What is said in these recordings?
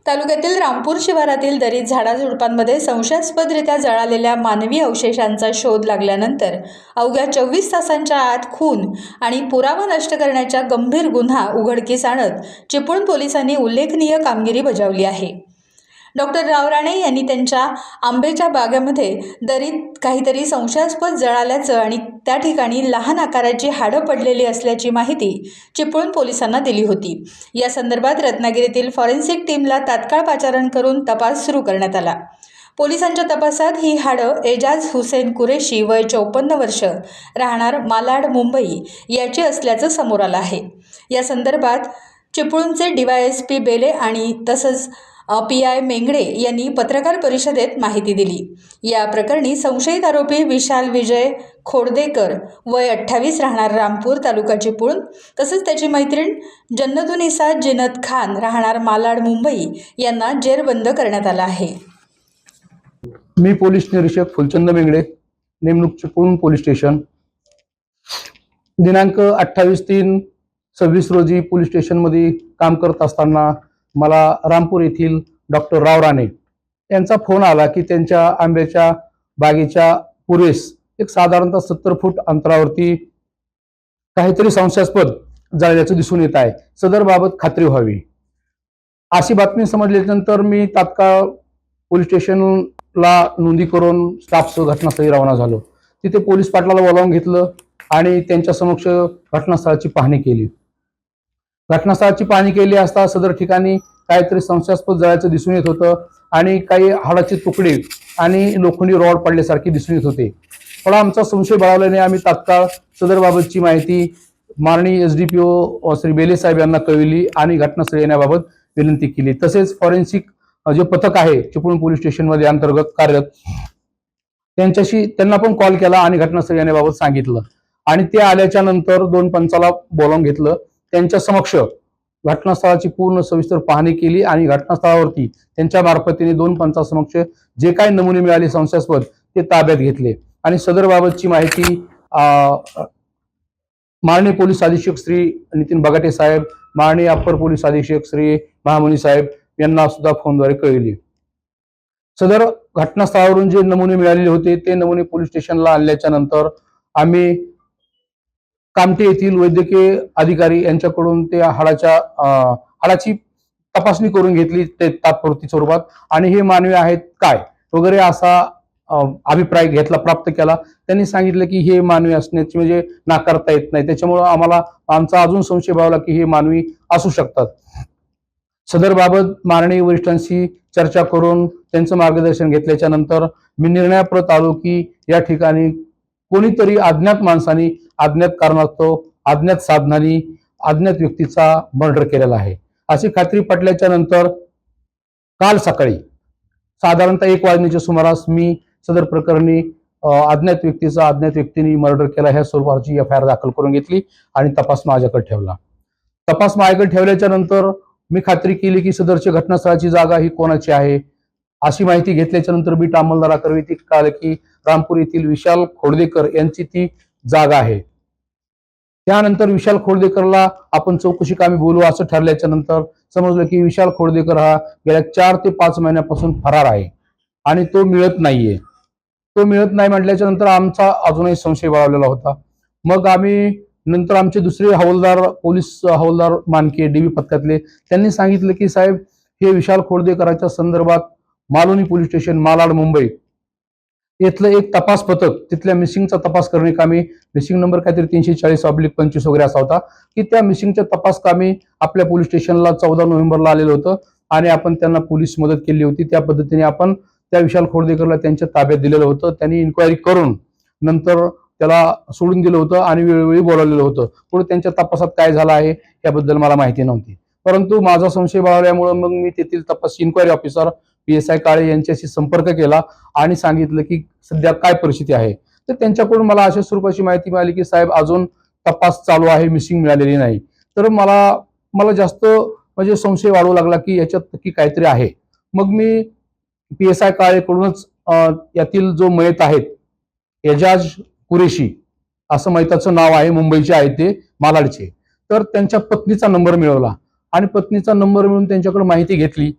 तालुक्यातील रामपूर शिवारातील दरीत झाडाझुडपांमध्ये संशयास्पदरित्या जळालेल्या मानवी अवशेषांचा शोध लागल्यानंतर अवघ्या 24 तासांच्या आत खून आणि पुरावा नष्ट करण्याचा गंभीर गुन्हा उघडकीस आणत चिपळूण पोलिसांनी उल्लेखनीय कामगिरी बजावली आहे। डॉक्टर राव राणे यांनी त्यांच्या आंब्याच्या बागेमध्ये दरीत काहीतरी संशयास्पद जळाल्याचं आणि त्या ठिकाणी लहान आकाराची हाडं पडलेली असल्याची माहिती चिपळूण पोलिसांना दिली होती। या संदर्भात रत्नागिरीतील फॉरेन्सिक टीमला तात्काळ पाचारण करून तपास सुरू करण्यात आला। पोलिसांच्या तपासात ही हाडं एजाज हुसेन कुरेशी वय 54 वर्ष राहणार मालाड मुंबई याची असल्याचं समोर आलं आहे। या संदर्भात चिपळूणचे DYSP बेले आणि तसंच PI मेंगडे यांनी पत्रकार परिषदेत माहिती दिली। या प्रकरणी संशयित आरोपी विशाल विजय खोडदेकर वय 28 राहणार रामपूर तालुका चिपळूण तसंच त्याची मैत्रीण जन्नतुनिसा जिनत खान राहणार मालाड मुंबई यांना जेरबंद करण्यात आला आहे। मी पोलीस निरीक्षक फुलचंद मेंगडे, नेमणूक चिपळूण पोलीस स्टेशन। दिनांक 28/3/26 रोजी पोलीस स्टेशनमध्ये काम करत असताना मला रामपूर येथील डॉक्टर राव राणे यांचा फोन आला की त्यांच्या आंब्याच्या बागेच्या पुरेस एक साधारणतः 70 फूट अंतरावरती काहीतरी संशयास्पद जळल्याचं दिसून येत आहे, सदर बाबत खात्री व्हावी अशी बातमी समजल्यानंतर मी तात्काळ पोलीस स्टेशनला नोंदी करून स्टाफसह घटनास्थळी रवाना झालो। तिथे पोलीस पाटलाला बोलावून घेतलं आणि त्यांच्या समक्ष घटनास्थळाची पाहणी केली। घटनास्थळाची पाहणी केली असता सदर ठिकाणी काहीतरी संशयास्पद जळायचं दिसून येत होतं आणि काही हाडाचे तुकडे आणि लोखंडी रॉड पडल्यासारखे दिसून येत होते। पण आमचा संशय बळावल्याने आम्ही तात्काळ सदर बाबतची माहिती माननीय SDPO श्री बेले साहेब यांना कळविली आणि घटनास्थळी येण्याबाबत विनंती केली। तसेच फॉरेन्सिक जे पथक आहे चिपळूण पोलीस स्टेशनमध्ये अंतर्गत कार्यरत त्यांना पण कॉल केला आणि घटनास्थळी येण्याबाबत सांगितलं आणि ते आल्याच्या नंतर 2 पंचाला बोलावून घेतलं। त्यांच्या समक्ष घटनास्थळाची पूर्ण सविस्तर पाहणी केली आणि घटनास्थळावरती त्यांच्या मार्फतीने 2 पंचासमक्ष जे काही नमुने मिळाले संशयास्पद ते ताब्यात घेतले आणि सदर बाबतची माहिती माननीय पोलीस अधीक्षक श्री नितीन बगाटे साहेब, माननीय अप्पर पोलीस अधीक्षक श्री महामुनी साहेब यांना सुद्धा फोनद्वारे कळविली। सदर घटनास्थळावरून जे नमुने मिळालेले होते ते नमुने पोलीस स्टेशनला आणल्याच्या नंतर आम्ही कामठी येथील वैद्यकीय अधिकारी यांच्याकडून ते हाडाची तपासणी करून घेतली ते तात्पुरती स्वरूपात आणि हे मानवी आहेत काय वगैरे असा अभिप्राय प्राप्त केला। त्यांनी सांगितलं की हे मानवी असण्याची म्हणजे नाकारता येत नाही, त्याच्यामुळे आमचा अजून संशय बळावला की हे मानवी असू शकतात। सदर बाबत माननीय वरिष्ठांशी चर्चा करून त्यांचं मार्गदर्शन घेतल्याच्या नंतर मी निर्णयाप्रत आलो की या ठिकाणी कोणीतरी अज्ञात माणसाने अज्ञात कारणास्तव अज्ञात साधनांनी अज्ञात व्यक्तीचा मर्डर केलेला आहे अशी खात्री पटल्याच्या नंतर काल सकाळी साधारणतः 1 वाजण्याच्या सुमारास मी सदर प्रकरणी अज्ञात व्यक्तीने मर्डर केला ह्या स्वरूपाची FIR दाखल करून घेतली आणि तपास माझ्याकडे ठेवला। तपास माझ्याकडे ठेवल्याच्या नंतर मी खात्री केली की सदरच्या घटनास्थळाची जागा ही कोणाची आहे अशी माहिती घेतल्याच्या नंतर बीट अंमलदाराकडे ती कळालं की रामपूर येथील विशाल खोडदेकर यांची ती जागा आहे। त्यानंतर विशाल खोडदेकरला आपण चौकशी कामी बोलू असं ठरल्याच्या नंतर समजलं की विशाल खोडदेकर हा गेल्या 4 ते 5 महिन्यापासून फरार आहे आणि तो मिळत नाहीये। तो मिळत नाही म्हटल्याच्या नंतर आमचा अजूनही संशय बळावलेला होता। मग आम्ही नंतर आमचे दुसरे पोलीस हवालदार मानके DB पथकातले त्यांनी सांगितलं की साहेब हे विशाल खोडदेकरांच्या संदर्भात मालोनी पोलीस स्टेशन मालाड मुंबई येथलं एक तपास पथक तिथल्या मिसिंगचा तपास करणे कामी मिसिंग नंबर काहीतरी 340/25 वगैरे असा होता की त्या मिसिंगच्या तपास कामी आपल्या पोलीस स्टेशनला 14 नोव्हेंबरला आलेलं होतं आणि आपण त्यांना पोलीस मदत केली होती। त्या पद्धतीने आपण त्या विशाल खोडदेकरला त्यांच्या ताब्यात दिलेलं होतं। त्यांनी इन्क्वायरी करून नंतर त्याला सोडून दिलं होतं आणि वेळोवेळी बोलावलेलं होतं। पुढे त्यांच्या तपासात काय झालं आहे याबद्दल मला माहिती नव्हती, परंतु माझा संशय बळावल्यामुळे मग मी तेथील तपास इन्क्वायरी ऑफिसर PSI काळे यांच्याशी संपर्क केला आणि सांगितलं की सध्या काय परिस्थिती आहे। तर त्यांच्याकडून मला अशा स्वरूपाची माहिती मिळाली की साहेब अजून तपास चालू आहे, मिसिंग मिळालेली नाही। तर मला जास्त म्हणजे संशय वाढू लागला की याच्यात नक्की काहीतरी आहे। मग मी PSI काळेकडूनच यातील जो मयत आहेत एजाज कुरेशी असं मयताचं नाव आहे, मुंबईचे आहे ते मालाडचे, तर त्यांच्या पत्नीचा नंबर मिळवला आणि पत्नीचा नंबर मिळून त्यांच्याकडे माहिती घेतली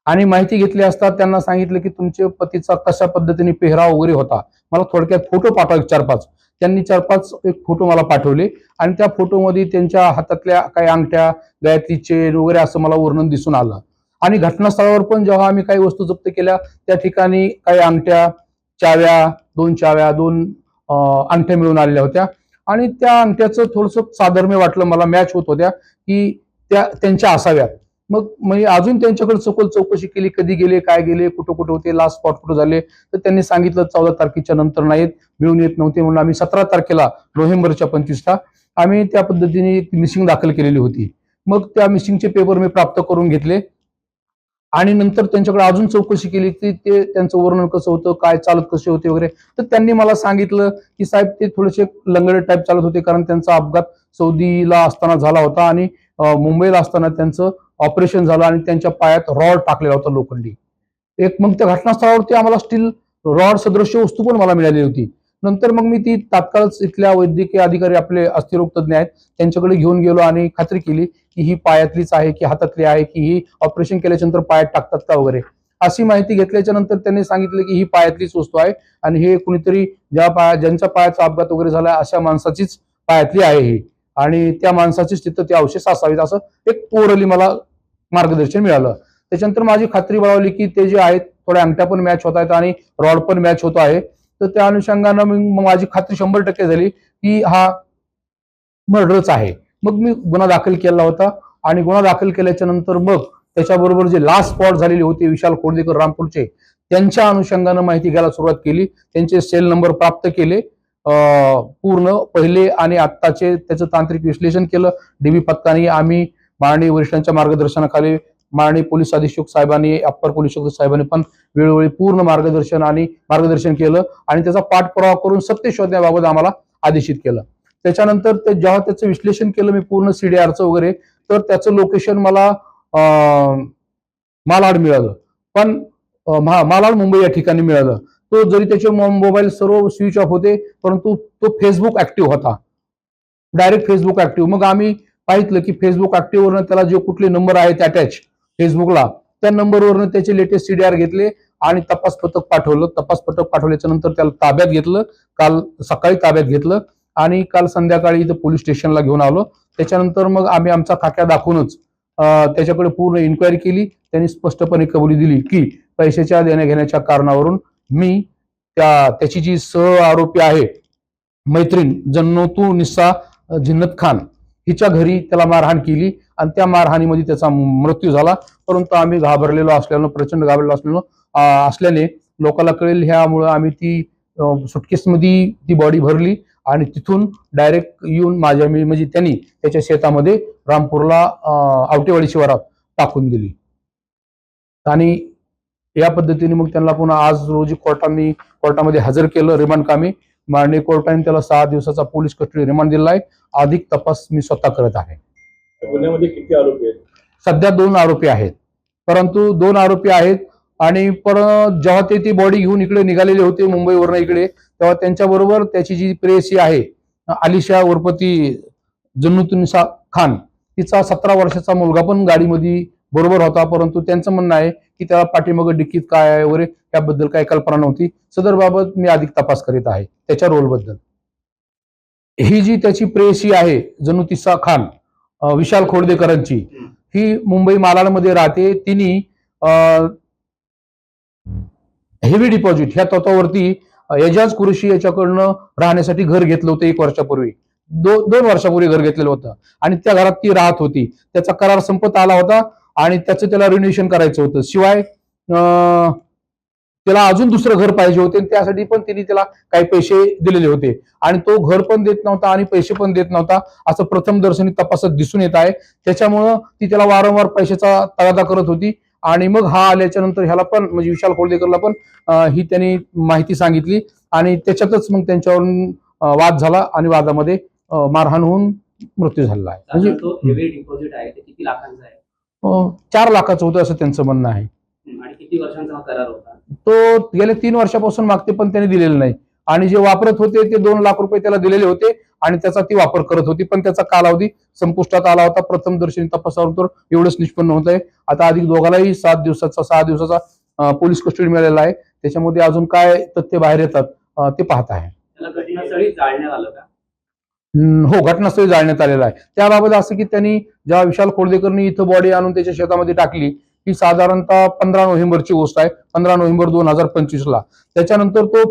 आणि माहिती घेतली असता त्यांना सांगितलं की तुमच्या पतीचा कशा पद्धतीने पेहराव वगैरे होता, मला थोडक्यात फोटो पाठवा 4-5. त्यांनी 4-5 एक फोटो मला पाठवले आणि त्या फोटोमध्ये त्यांच्या हातातल्या काही अंगठ्या, गळ्यातली चेन वगैरे असं मला वर्णन दिसून आलं. आणि घटनास्थळावर पण जेव्हा आम्ही काही वस्तू जप्त केल्या त्या ठिकाणी काही अंगठ्या, चाव्या, 2 चाव्या, 2 अंगठ्या मिळून आलेल्या होत्या आणि त्या अंगठ्याचं थोडंसं साधर्म्य वाटलं मला, मॅच होत होत्या की त्या त्यांच्या असाव्यात. मग म्हणजे अजून त्यांच्याकडे सखोल चौकशी केली, कधी गेले, काय गेले, कुठं कुठं होते, लास्ट स्पॉट कुठं झाले, तर त्यांनी सांगितलं 14 तारखेच्या नंतर नाहीत, मिळून येत नव्हते. म्हणून आम्ही 17 तारखेला नोव्हेंबरच्या 25ला आम्ही त्या पद्धतीने मिसिंग दाखल केलेली होती. मग त्या मिसिंगचे पेपर मी प्राप्त करून घेतले आणि नंतर त्यांच्याकडे अजून चौकशी केली की ते त्यांचं वर्णन कसं होतं, काय चालत कसे होते वगैरे. तर त्यांनी मला सांगितलं की साहेब ते थोडेसे लंगडे टाईप चालत होते, कारण त्यांचा अपघात सौदीला असताना झाला होता आणि मुंबईला असताना त्यांचं ऑपरेशन झालं आणि त्यांच्या पायात रॉड टाकलेला होता लोखंडी एक. मग त्या घटनास्थळावरती आम्हाला स्टील रॉड सदृश्य वस्तू पण मला मिळाली होती. नंतर मग मी ती तात्काळच इथल्या वैद्यकीय अधिकारी आपले अस्थिरोग तज्ञ आहेत त्यांच्याकडे घेऊन गेलो आणि खात्री केली की ही पायातलीच आहे की हातातली आहे, की ही ऑपरेशन केल्याच्या नंतर पायात टाकतात का वगैरे. अशी माहिती घेतल्याच्या नंतर त्यांनी सांगितलं की ही पायातलीच वस्तू आहे आणि हे कुणीतरी ज्यांच्या पायाचा अपघात वगैरे झाला अशा माणसाचीच पायातली आहे ही आणि त्या माणसाचीच तिथं ते अवशेष असावेत, असं एक ओरली मला मार्गदर्शन मिळालं. त्याच्यानंतर माझी खात्री बळावली की ते जे आहेत थोड्या अंगठ्या पण मॅच होत आहेत आणि रॉड पण मॅच होत आहे. तर त्या अनुषंगानं मग माझी खात्री 100% झाली की हा मर्डरच आहे. मग मी गुन्हा दाखल केला होता आणि गुन्हा दाखल केल्याच्या नंतर मग त्याच्याबरोबर जे लास्ट स्पॉट झालेले होते विशाल खोडदेकर रामपूरचे, त्यांच्या अनुषंगानं माहिती घ्यायला सुरुवात केली. त्यांचे सेल नंबर प्राप्त केले, पूर्ण पहिले आणि आत्ताचे त्याचं तांत्रिक विश्लेषण केलं. डीबी पथकाने आम्ही माननीय वरिष्ठांच्या मार्गदर्शनाखाली माननीय पोलीस अधीक्षक साहेबांनी, अप्पर पोलीस अधीक्षक साहेबांनी पण वेळोवेळी पूर्ण मार्गदर्शन केलं आणि त्याचा पाठपुरावा करून सत्य शोधण्याबाबत आम्हाला आदेशित केलं. त्याच्यानंतर जेव्हा त्याचं विश्लेषण केलं मी पूर्ण सीडीआरचं वगैरे, तर त्याचं लोकेशन मला मालाड मिळालं, पण मालाड मुंबई या ठिकाणी मिळालं. तो जरी त्याचे मोबाईल सर्व स्विच ऑफ होते परंतु तो फेसबुक ऍक्टिव्ह होता, डायरेक्ट फेसबुक ऍक्टिव्ह. मग आम्ही पाहितलं की फेसबुक ऍक्टिव्हवरनं त्याला जे कुठले नंबर आहेत अटॅच फेसबुकला, त्या नंबरवरनं त्याचे लेटेस्ट सीडीआर घेतले आणि तपास पथक पाठवलं. तपास पथक पाठवल्याच्या नंतर त्याला ताब्यात घेतलं, काल सकाळी ताब्यात घेतलं आणि काल संध्याकाळी इथं पोलीस स्टेशनला घेऊन आलो. त्याच्यानंतर मग आम्ही आमचा खाक्या दाखवूनच त्याच्याकडे पूर्ण इन्क्वायरी केली. त्यांनी स्पष्टपणे कबुली दिली की पैशाच्या देण्या घेण्याच्या कारणावरून मी त्याची जी सह आरोपी आहे मैत्रीण जन्नतू निसा जिन्नत खान हिच्या घरी त्याला मारहाण केली आणि त्या मारहाणीमध्ये त्याचा मृत्यू झाला. परंतु आम्ही घाबरलेलो असल्यानं, प्रचंड घाबरलेलो असल्याने लोकांना कळेल ह्यामुळं आम्ही ती सुटकेसमध्ये ती बॉडी भरली आणि तिथून डायरेक्ट येऊन म्हणजे त्यांनी त्याच्या शेतामध्ये रामपूरला आवटेवाडी शिवारात टाकून दिली. आणि या पद्धतीने मग त्यांना पुन्हा आज रोजी कोर्टामध्ये हजर केलं रिमांड कामी. माननीय कोर्टाने त्याला 6 दिवसाचा पोलीस कस्टडी रिमांड दिला आहे. अधिक तपास मी स्वतः करत आहे. गुन्ह्यामध्ये किती आरोपी आहेत? सध्या 2 आरोपी आहेत, परंतु 2 आरोपी आहेत आणि जेव्हा ते ती बॉडी घेऊन इकडे निघालेले होते मुंबईवरनं इकडे, तेव्हा त्यांच्याबरोबर त्याची जी प्रेयसी आहे आलिशा उर्फ ती जन्नतुनिसा खान, तिचा 17 वर्षाचा मुलगा पण गाडीमध्ये बरोबर होता. परंतु त्यांचं म्हणणं आहे की त्याला पाठीमागं डिक्कीत काय आहे वगैरे त्याबद्दल काही कल्पना नव्हती. सदर बाबत मी अधिक तपास करीत आहे त्याच्या रोलबद्दल. ही जी त्याची प्रेयसी आहे जन्नतुनिसा खान विशाल खोडदेकरांची, ही मुंबई मालाडमध्ये राहते. तिने हेवी डिपॉझिट ह्या तत्वावरती एजाज कुरेशी याच्याकडनं राहण्यासाठी घर घेतलं होतं 1 वर्षापूर्वी, 2 वर्षापूर्वी घर घेतलेलं होतं आणि त्या घरात ती राहत होती. त्याचा करार संपत आला होता आणि त्याचं त्याला रिन्युएशन करायचं होतं. शिवाय त्याला अजून दुसरं घर पाहिजे होते, त्यासाठी पण तिने त्याला काही पैसे दिलेले होते आणि तो घर पण देत नव्हता आणि पैसे पण देत नव्हता असं प्रथम दर्शनी तपासात दिसून येत आहे. त्याच्यामुळं ती त्याला वारंवार पैशाचा तगादा करत होती आणि मग हा आल्याच्या नंतर ह्याला पण म्हणजे विशाल खोडदेकरला पण ही त्यांनी माहिती सांगितली आणि त्याच्यातच मग त्यांच्यावरून वाद झाला आणि वादामध्ये मारहाण होऊन मृत्यू झालेला आहे. म्हणजे तो हेवी डिपॉझिट आहे ते किती लाखांचा आहे? 4 लाखाचं होतं असं त्यांचं म्हणणं आहे. आणि किती वर्षांचा हा करार होता? तो गेल्या 3 वर्षापासून मागते पण त्याने दिलेलं नाही आणि जे वापरत होते ते 2 लाख रुपये त्याला दिलेले होते आणि त्याचा ती वापर करत होती, पण त्याचा कालावधी संपुष्टात आला होता. प्रथमदर्शनी तपासावरून तर एवढंच निष्पन्न होत आहे. आता अधिक दोघांनाही 6 दिवसाचा पोलीस कस्टडी मिळालेला आहे. त्याच्यामध्ये अजून काय तथ्य बाहेर येतात ते पाहत आहे. त्याला घटनास्थळी जाळण्यात आलं का? हो, घटनास्थळी जाळण्यात आलेला आहे. त्याबाबत असं की त्यांनी जेव्हा विशाल खोडदेकरनी इथं बॉडी आणून त्याच्या शेतामध्ये टाकली, ही साधारणतः 15 नोव्हेंबरची गोष्ट आहे. 15 नोव्हेंबर 2025ला. त्याच्यानंतर तो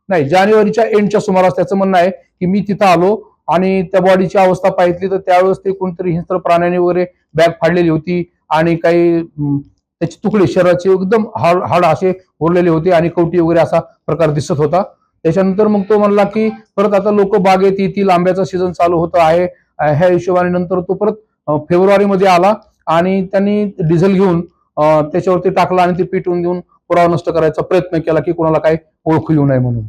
जानेवारीच्या एंडच्या सुमारास त्याचं म्हणणं आहे की मी तिथं आलो आणि त्या बॉडीची अवस्था पाहितली तर त्यावेळेस ते कोणतरी हिंस्र प्राण्याने वगैरे बॅग फाडलेली होती आणि काही त्याचे तुकडे शरीराचे एकदम हाड असे उरलेले होते आणि कवटी वगैरे असा प्रकार दिसत होता. त्याच्यानंतर मग तो म्हणला की परत आता लोक बागेत येतील, आंब्याचा सीझन चालू होत आहे, ह्या हिशोबाने नंतर तो परत फेब्रुवारीमध्ये आला आणि त्यांनी डिझेल घेऊन त्याच्यावरती टाकला आणि ते पेटवून देऊन पुरावा नष्ट करायचा प्रयत्न केला की कोणाला काही ओळखू येऊ नये म्हणून.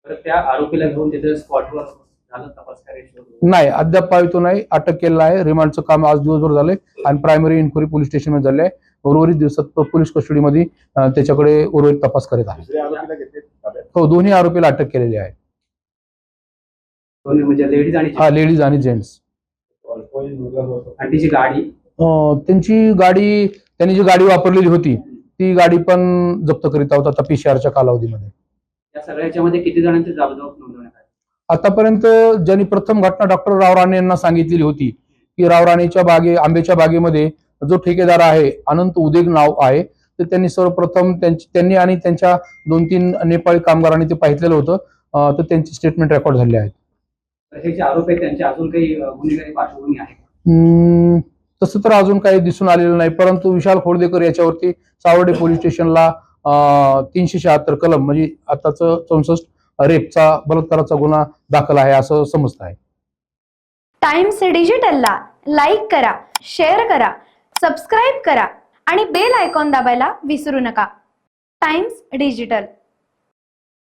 तर त्या आरोपीला घेऊन तिथे स्पॉटवर झालं तपासकार्य शोध? नाही, अद्याप तो नाही अटक केलेला आहे. रिमांडचं काम आज दिवसभर झालंय आणि प्रायमरी इन्क्वायरी पोलीस स्टेशनमध्ये झाले आहे. उर्वरित दिवसात पोलीस कस्टडीमध्ये त्याच्याकडे उर्वरित तपास करीत आहे. दुसऱ्या आरोपीला घेतले ताब्यात? हो, दोन्ही आरोपीला अटक केलेली आहे. दोन्ही म्हणजे लेडीज आणि हा, लेडीज आणि जेंट्स. आणि तिची गाडी? त्यांनी जी गाडी वापरलेली होती ती गाडी पण जप्त करीत आहोत आता PCR कालावधीमध्ये. या सगळ्याच्या मध्ये किती जणांची जाब नोंदवण्यात आली? आतापर्यंत ज्यांनी प्रथम घटना डॉक्टर राव राणे यांना सांगितलेली होती की राव राणेच्या आंब्याच्या बागेमध्ये जो ठेकेदार आहे अनंत उदेग नाव आहे, तर त्यांनी सर्वप्रथम त्यांनी आणि त्यांच्या 2-3 नेपाळी कामगारांनी ते पाहिलेलं होतं. तर त्यांची स्टेटमेंट रेकॉर्ड झाले आहेत. तर हे जे आरोप आहेत त्यांचे अजून काही गुन्हेगारी पार्श्वभूमी आहे का? तसं तर अजून काही दिसून आलेलं नाही, परंतु विशाल खोडदेकर याच्यावरती सावर्डे पोलीस स्टेशनला 376 कलम म्हणजे आताच 64 रेपचा बलात्काराचा गुन्हा दाखल आहे असं समजत आहे. टाइम्स डिजिटलला लाईक करा, शेअर करा, सबस्क्राईब करा आणि बेल आयकॉन दाबायला विसरू नका. Times digital.